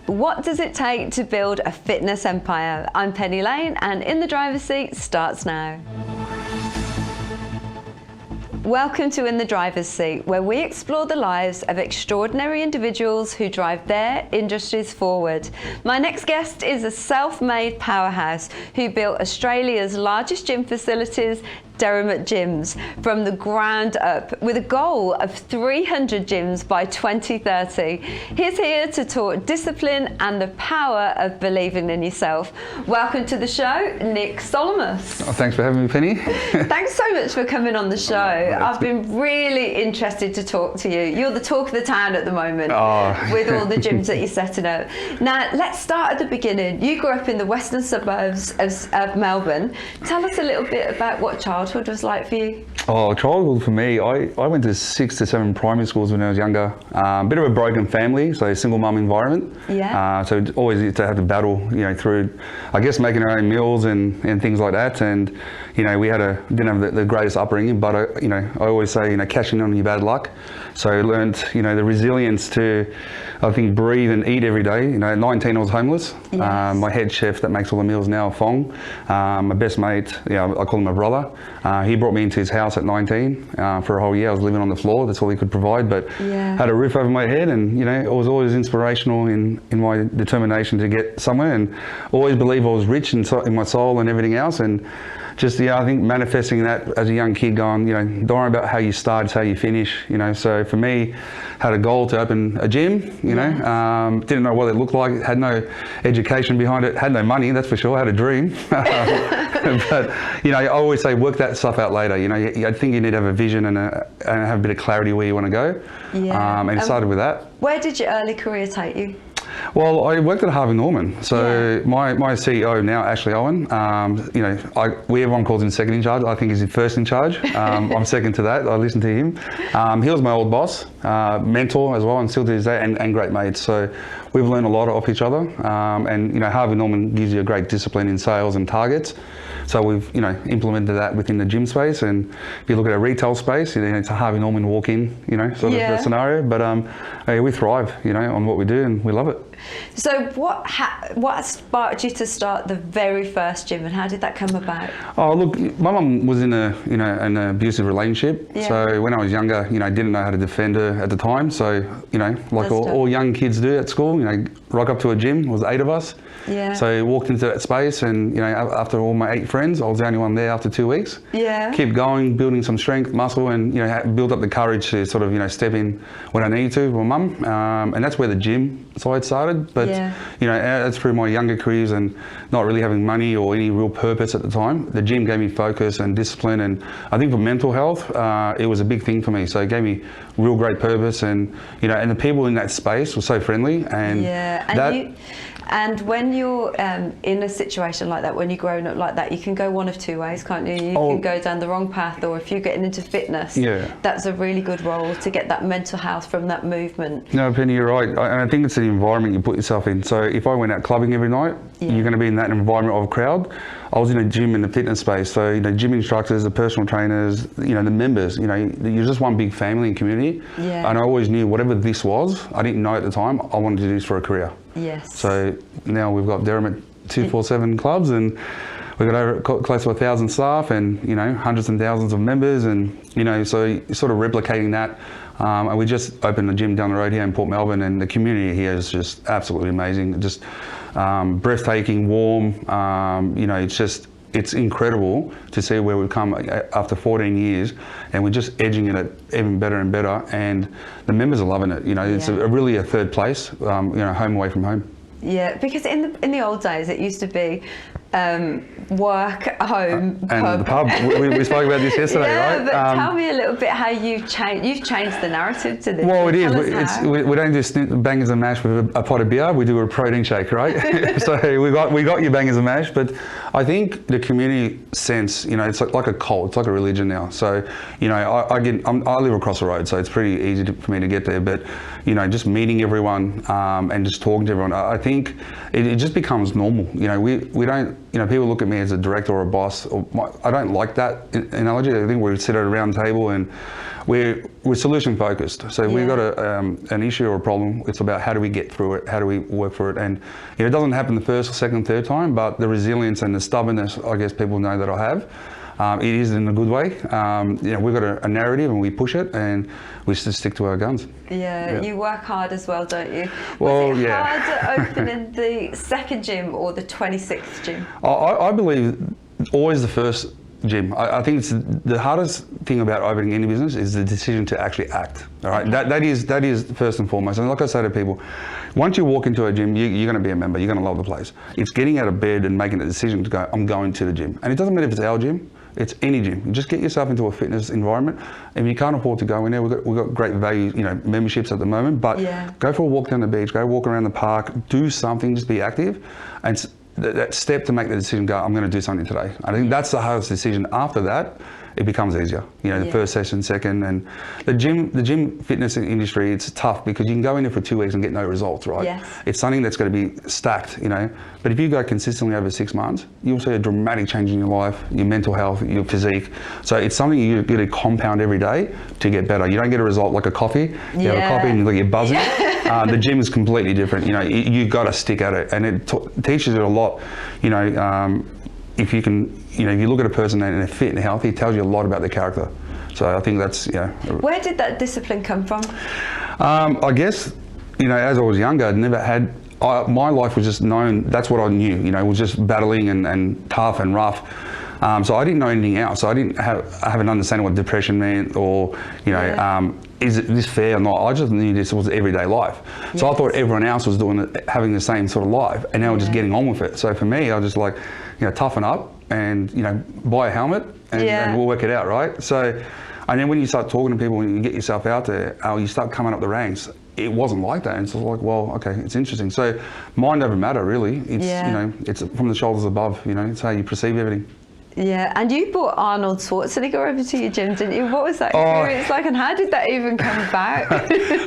What does it take to build a fitness empire? I'm Penny Lane, and In the Driver's Seat starts now. Welcome to In the Driver's Seat, where we explore the lives of extraordinary individuals who drive their industries forward. My next guest is a self-made powerhouse who built Australia's largest gym facilities, Derrimut gyms, from the ground up, with a goal of 300 gyms by 2030. He's here to talk discipline and the power of believing in yourself. Welcome to the show, Nick Solomos. Oh, thanks for having me, Penny. Thanks so much for coming on the show. I've been really interested to talk to you. You're the talk of the town at the moment with all the gyms that you're setting up. Now, let's start at the beginning. You grew up in the western suburbs of Melbourne. Tell us a little bit about what childhood was like for you. Oh, childhood for me, I went to 6 to 7 primary schools when I was younger. Bit of a broken family, so single mum environment. Yeah. So always used to have to battle, through, I guess, making our own meals and things like that. And we didn't have the greatest upbringing, but I always say, cashing in on your bad luck. So I learned, the resilience to, I think, breathe and eat every day. At 19, I was homeless. Yes. My head chef that makes all the meals now, Fong, my best mate, I call him my brother. He brought me into his house at 19 for a whole year. I was living on the floor. That's all he could provide, but had a roof over my head, and it was always inspirational in my determination to get somewhere, and always believe I was rich in my soul and everything else. And just, I think manifesting that as a young kid, going, don't worry about how you start, it's how you finish, So for me, had a goal to open a gym, didn't know what it looked like, had no education behind it, had no money, that's for sure, had a dream. But, I always say work that stuff out later, I think you need to have a vision and have a bit of clarity where you want to go. Yeah. And it started with that. Where did your early career take you? Well, I worked at Harvey Norman. So my CEO now, Ashley Owen, everyone calls him second in charge. I think he's first in charge. I'm second to that. I listen to him. He was my old boss, mentor as well, and still to this day, and great mates. So we've learned a lot off each other. And Harvey Norman gives you a great discipline in sales and targets. So we've, implemented that within the gym space. And if you look at our retail space, it's a Harvey Norman walk-in, sort of scenario. But we thrive, on what we do, and we love it. So what sparked you to start the very first gym, and how did that come about? Oh, look, my mum was in an abusive relationship. Yeah. So when I was younger, didn't know how to defend her at the time. So, like all young kids do at school, rock up to a gym. It was 8 of us. Yeah. So I walked into that space, and after all my 8 friends, I was the only one there after 2 weeks. Yeah. Keep going, building some strength, muscle, and build up the courage to sort of step in when I needed to with my mum. And that's where the gym side started. But that's through my younger careers and not really having money or any real purpose at the time. The gym gave me focus and discipline, and I think for mental health, it was a big thing for me. So it gave me real great purpose, and and the people in that space were so friendly. And and when you're in a situation like that, when you're growing up like that, you can go one of 2 ways, can't you? You can go down the wrong path, or if you're getting into fitness, that's a really good role to get that mental health from that movement. No, Penny, you're right. And I think it's the environment you put yourself in. So if I went out clubbing every night, you're going to be in that environment of a crowd. I was in a gym in the fitness space. So, gym instructors, the personal trainers, the members, you're just one big family and community. Yeah. And I always knew whatever this was, I didn't know at the time, I wanted to do this for a career. Yes. So now we've got Derrimut 247 clubs, and we've got over close to 1,000 staff, and hundreds and thousands of members, and so you're sort of replicating that. And we just opened a gym down the road here in Port Melbourne, and the community here is just absolutely amazing. Just breathtaking, warm. It's incredible to see where we've come after 14 years, and we're just edging it even better and better. And the members are loving it. It's really a third place. Home away from home. Yeah, because in the old days it used to be work, home, and pub. the pub. We spoke about this yesterday, right? Yeah, but tell me a little bit how you've changed the narrative to this. Well, it is. We don't just bangers and mash with a pot of beer. We do a protein shake, right? So we got your bangers and mash. But I think the community sense, it's like a cult. It's like a religion now. So I live across the road, so it's pretty easy for me to get there. But just meeting everyone and just talking to everyone. I think think it just becomes normal. You know, we don't, you know, people look at me as a director or a boss. I don't like that analogy. I think we sit at a round table and we're solution focused. So if we've got an issue or a problem, it's about how do we get through it, how do we work for it. And you know, it doesn't happen the first or second, third time, but the resilience and the stubbornness, I guess people know that I have. It is in a good way. You know, we've got a narrative and we push it and we just stick to our guns. Yeah, you work hard as well, don't you? Well, was it harder opening the second gym or the 26th gym? I believe always the first gym. I think it's the hardest thing about opening any business is the decision to actually act. All right, that is first and foremost. And like I say to people, once you walk into a gym, you're going to be a member. You're going to love the place. It's getting out of bed and making a decision to go. I'm going to the gym, and it doesn't matter if it's our gym. It's any gym. You just get yourself into a fitness environment. If you can't afford to go in there, we've got great value, you know, memberships at the moment. But go for a walk down the beach, go walk around the park, do something, just be active, and that step to make the decision, go, I'm going to do something today. I think that's the hardest decision. After that, it becomes easier. You know, the first session, second, and the gym fitness industry, it's tough because you can go in there for 2 weeks and get no results, right? Yes. It's something that's going to be stacked, you know. But if you go consistently over 6 months, you'll see a dramatic change in your life, your mental health, your physique. So it's something you get to compound every day to get better. You don't get a result like a coffee. You have a coffee and you're buzzing. The gym is completely different. You know, you got to stick at it, and it teaches you a lot. You know, if you can, you know, if you look at a person and they're fit and healthy, it tells you a lot about their character. So I think that's, you know. Where did that discipline come from? I guess, you know, as I was younger, I'd never had, my life was just known, that's what I knew, you know, it was just battling and tough and rough. So I didn't know anything else. I didn't have an understanding what depression meant or, you know, is this fair or not? I just knew this was everyday life. So I thought everyone else was doing it, having the same sort of life, and now we're just getting on with it. So for me, I was just like, you know, toughen up and, you know, buy a helmet and we'll work it out, right? So, and then when you start talking to people and you get yourself out there, you start coming up the ranks. It wasn't like that. And it's like, well, okay, it's interesting. So mind over matter, really. It's, you know, it's from the shoulders above, you know, it's how you perceive everything. Yeah, and you brought Arnold Schwarzenegger over to your gym, didn't you? What was that experience like, and how did that even come about?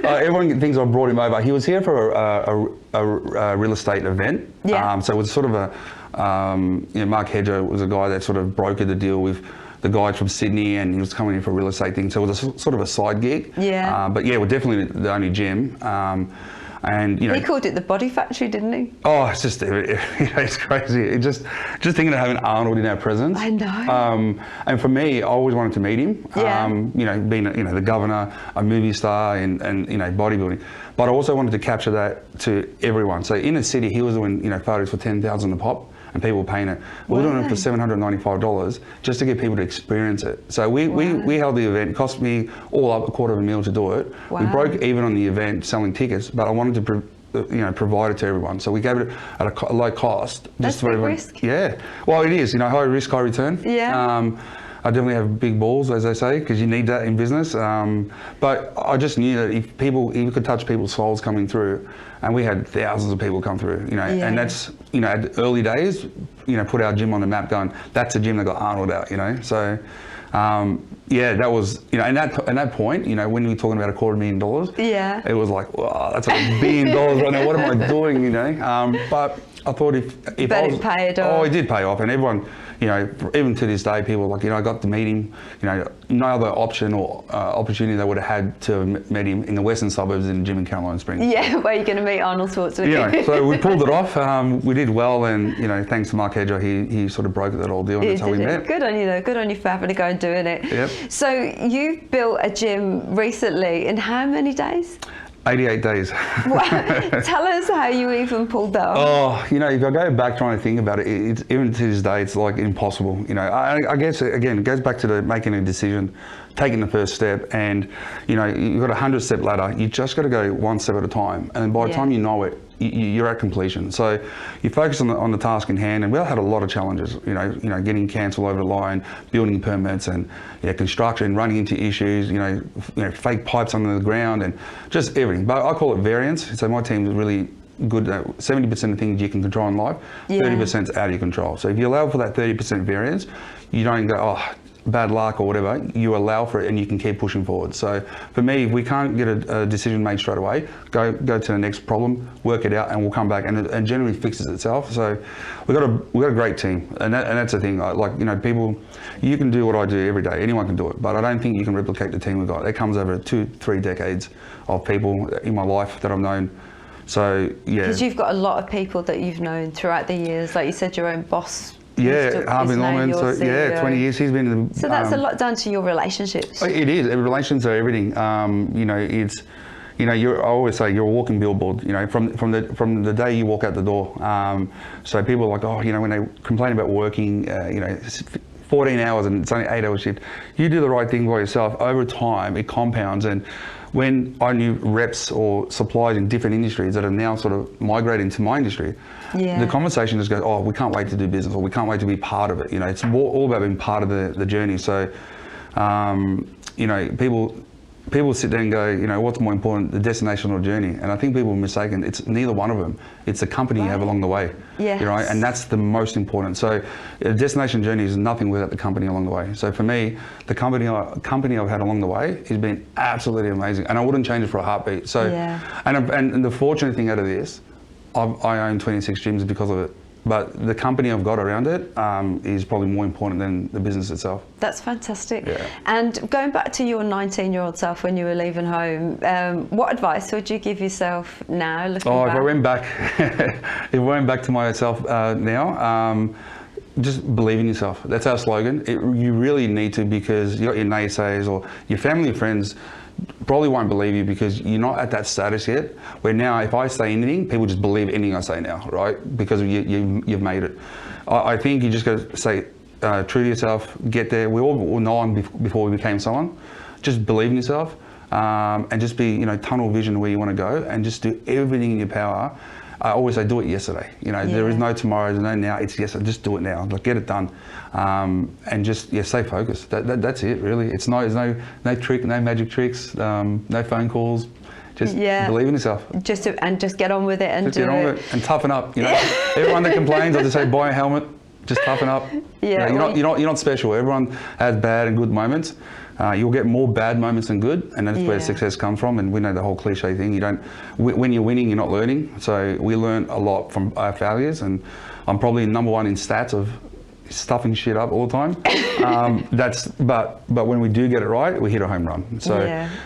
Everyone thinks I brought him over. He was here for a real estate event. So it was sort of a, you know, Mark Hedger was a guy that sort of brokered the deal with the guys from Sydney, and he was coming in for a real estate thing. So it was a sort of a side gig. But yeah, we're definitely the only gym. And you know, he called it the Body Factory, didn't he? Oh, it's just, you know, it's crazy. It just thinking of having Arnold in our presence. I know. And for me, I always wanted to meet him. You know, being the governor, a movie star, and you know, bodybuilding. But I also wanted to capture that to everyone. So in the city, he was doing, you know, photos for $10,000 a pop, and people were paying it. We were doing it for $795 just to get people to experience it. So we held the event. It cost me all up $250,000 to do it. We broke even on the event selling tickets, but I wanted to provide it to everyone. So we gave it at a low cost. That's for everyone. Risk. Yeah. Well, it is. You know, high risk, high return. Yeah. I definitely have big balls, as they say, because you need that in business. But I just knew that if you could touch people's souls coming through, and we had thousands of people come through, you know, and that's, you know, at the early days, you know, put our gym on the map going, that's a gym that got Arnold out, you know. So, yeah, that was, you know, and at that point, you know, when we were talking about $250,000, it was like, wow, that's $1 billion right now. What am I doing, you know? But I thought if but it paid off. Oh, it did pay off, and everyone, you know, even to this day, people are like, you know, I got to meet him, you know, no other option or opportunity they would have had to have met him in the western suburbs in Jim and Caroline Springs. Yeah, where you're going to meet Arnold Schwarzenegger. Yeah, so we pulled it off. We did well, and you know, thanks to Mark Hedger, he sort of brokered that whole deal, and that's how we met. Good on you though. Good on you for having to go and doing it. Yep. So you built a gym recently in how many days? 88 days. Tell us how you even pulled that off. Oh, you know, if I go back trying to think about it, it's, even to this day, it's like impossible. You know, I guess, again, it goes back to making a decision, taking the first step, and, you know, you've got a 100-step ladder. You just got to go one step at a time. And by the time you know it, you're at completion. So you focus on the task in hand, and we had a lot of challenges, you know, getting council over the line, building permits, and construction, running into issues, you know, fake pipes under the ground, and just everything. But I call it variance. So my team is really good at 70% of things you can control in life, 30% is out of your control. So if you allow for that 30% variance, you don't go, oh, bad luck or whatever, you allow for it and you can keep pushing forward. So for me, if we can't get a decision made straight away, go to the next problem, work it out, and we'll come back, and it generally fixes itself. So we've got a great team, and that's the thing. Like, you know, people, you can do what I do every day. Anyone can do it, but I don't think you can replicate the team we've got. It comes over 2-3 decades of people in my life that I've known. So yeah, because you've got a lot of people that you've known throughout the years. Like you said, your own boss. Yeah, Harvey Norman. So yeah, 20 years he's been. So that's a lot down to your relationships. It is. Relations are everything. You know, it's. You know, I always say you're a walking billboard. You know, from the day you walk out the door. So people are like, oh, you know, when they complain about working, you know, 14 hours and it's only 8-hour shift. You do the right thing by yourself. Over time, it compounds. And when I knew reps or suppliers in different industries that are now sort of migrating to my industry, the conversation just goes, oh, we can't wait to do business, or we can't wait to be part of it. You know, it's all about being part of the journey. So, you know, people sit there and go, you know, what's more important, the destination or journey? And I think people are mistaken. It's neither one of them. It's the company you have along the way. Yes. You know, and that's the most important. So a destination journey is nothing without the company along the way. So for me, the company I've had along the way has been absolutely amazing, and I wouldn't change it for a heartbeat. So, and the fortunate thing out of this, I own 26 gyms because of it. But the company I've got around it is probably more important than the business itself. That's fantastic. Yeah. And going back to your 19-year-old self when you were leaving home, what advice would you give yourself now, looking back? If I went back to myself now, just believe in yourself. That's our slogan. You really need to, because you got your naysayers or your family and friends probably won't believe you because you're not at that status yet, where now if I say anything, people just believe anything I say now, right? Because you've made it. I think you just got to stay true to yourself, get there. We all were no one before we became someone. Just believe in yourself and just be, you know, tunnel vision where you want to go, and just do everything in your power. I always say, do it yesterday. You know, there is no tomorrow, there's no now, it's yesterday. Just do it now, like get it done. And just, stay focused. That's it, really. There's no trick, no magic tricks, no phone calls. Just believe in yourself. Just get on with it and do it. And toughen up, you know. Everyone that complains, I just say, buy a helmet, just toughen up. Yeah, you know, you're not special. Everyone has bad and good moments. You'll get more bad moments than good, and that's where success comes from. And we know the whole cliche thing. When you're winning, you're not learning. So we learn a lot from our failures, and I'm probably number one in stats of stuffing shit up all the time. But when we do get it right, we hit a home run. So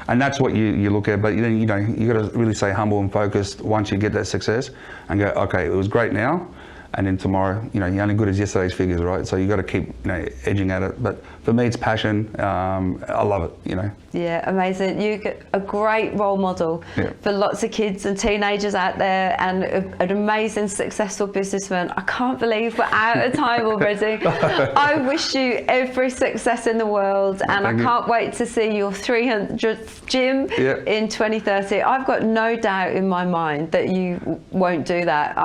and that's what you look at. But then, you know, you got to really stay humble and focused once you get that success, and go, okay, it was great now. And then tomorrow, you know, you're only good as yesterday's figures, right? So you got to keep, you know, edging at it. But for me, it's passion. I love it, you know. Yeah, amazing. You're a great role model for lots of kids and teenagers out there, and an amazing, successful businessman. I can't believe we're out of time already. I wish you every success in the world, and I can't wait to see your 300th gym in 2030. I've got no doubt in my mind that you won't do that.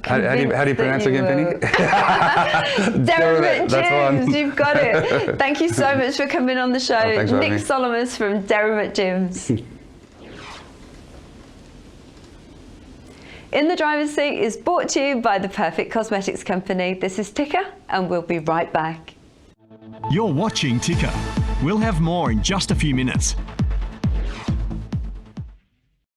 How do you pronounce it again, Penny? Derrimut Gyms, you've got it. Thank you so much for coming on the show. Nick Solomos from Derrimut Gyms. In the Driver's Seat is brought to you by the Perfect Cosmetics Company. This is Ticker, and we'll be right back. You're watching Ticker. We'll have more in just a few minutes.